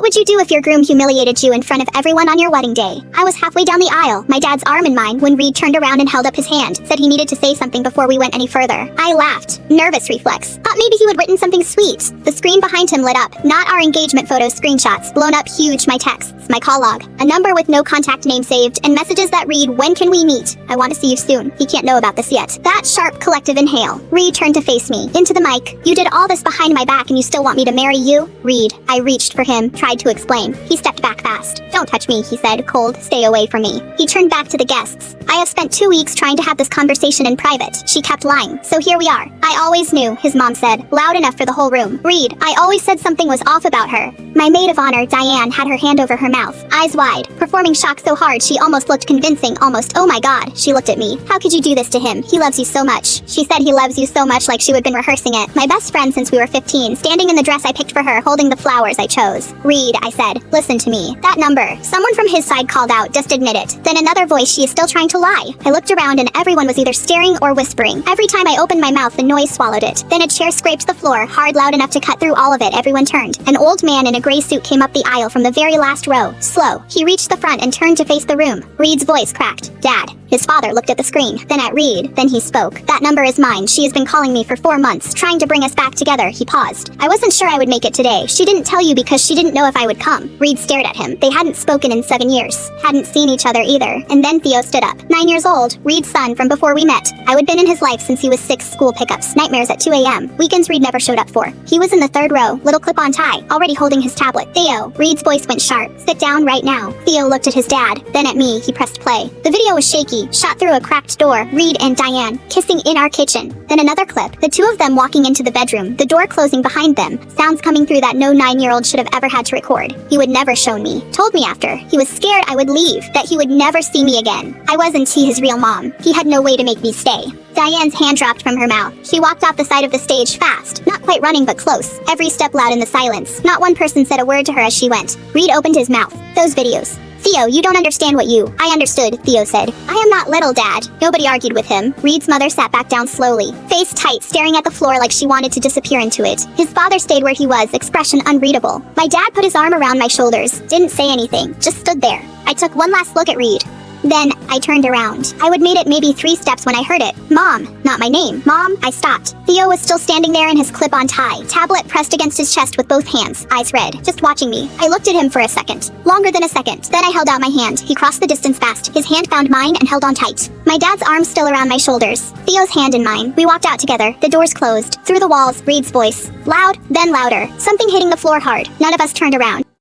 would you do if your groom humiliated you in front of everyone on your wedding day? I was halfway down the aisle, my dad's arm in mine, when Reed turned around and held up his hand, said he needed to say something before we went any further. I laughed. Nervous reflex. Thought maybe he would written something sweet. The screen behind him lit up. Not our engagement photo screenshots. Blown up huge, my texts, my call log. A number with no contact name saved, and messages that read, "When can we meet? I want to see you soon." He can't know about this yet. That sharp collective inhale. Reed turned to face me. Into the mic. "You did all this behind my back and you still want me to marry you?" Reed. I reached for him, tried to explain. He stepped back fast. "Don't touch me," he said, cold. "Stay away from me." He turned back to the guests. "I have spent 2 weeks trying to have this conversation in private." She kept lying. "So here we are." "I always knew," his mom said, loud enough for the whole room. Reed. "I always said something was off about her." My maid of honor, Diane, had her hand over her mouth, eyes wide, performing shock so hard she almost looked convincing, almost. "Oh my God." She looked at me. "How could you do this to him? He loves you so much." She said he loves you so much like she had been rehearsing it. My best friend since we were 15, standing in the dress I picked for her, holding the flowers I chose. "Reed," I said, "listen to me. That number." Someone from his side called out, "Just admit it." Then another voice, "She is still trying to lie." I looked around and everyone was either staring or whispering. Every time I opened my mouth, the noise swallowed it. Then a chair scraped the floor, hard, loud enough to cut through all of it. Everyone turned. An old man in a gray suit came up the aisle from the very last row. Slow. He reached the front and turned to face the room. Reed's voice cracked. "Dad." His father looked at the screen, then at Reed, then he spoke. "That number is mine. She has been calling me for 4 months, trying to bring us back together." He paused. "I wasn't sure I would make it today. She didn't tell you because she didn't know if I would come." Reed stared at him. They hadn't spoken in 7 years. Hadn't seen each other either. And then Theo stood up. 9 years old, Reed's son from before we met. I would been in his life since he was 6, school pickups, nightmares at 2 a.m. Weekends Reed never showed up for. He was in the 3rd row, little clip-on tie, already holding his tablet. "Theo." Reed's voice went sharp. "Sit down right now." Theo looked at his dad, then at me. He pressed play. The video was shaky, shot through a cracked door. Reed and Diane, kissing in our kitchen. Then another clip. The two of them walking into the bedroom, the door closing behind them. Sounds coming through that no 9-year-old should have ever had to record. He would never shown me. Told me after. He was scared I would leave, that he would never see me again. I wasn't his real mom. He had no way to make me stay. Diane's hand dropped from her mouth. She walked off the side of the stage fast, not quite running but close. Every step loud in the silence. Not one person said a word to her as she went. Reed opened his mouth. "Those videos." "Theo, you don't understand what you..." "I understood," Theo said. "I am not little, Dad." Nobody argued with him. Reed's mother sat back down slowly, face tight, staring at the floor like she wanted to disappear into it. His father stayed where he was, expression unreadable. My dad put his arm around my shoulders, didn't say anything, just stood there. I took one last look at Reed. Then, I turned around. I would made it maybe 3 steps when I heard it. "Mom." Not my name. "Mom." I stopped. Theo was still standing there in his clip-on tie, tablet pressed against his chest with both hands, eyes red, just watching me. I looked at him for a second. Longer than a second. Then I held out my hand. He crossed the distance fast. His hand found mine and held on tight. My dad's arm still around my shoulders. Theo's hand in mine. We walked out together. The doors closed. Through the walls, Reed's voice. Loud, then louder. Something hitting the floor hard. None of us turned around.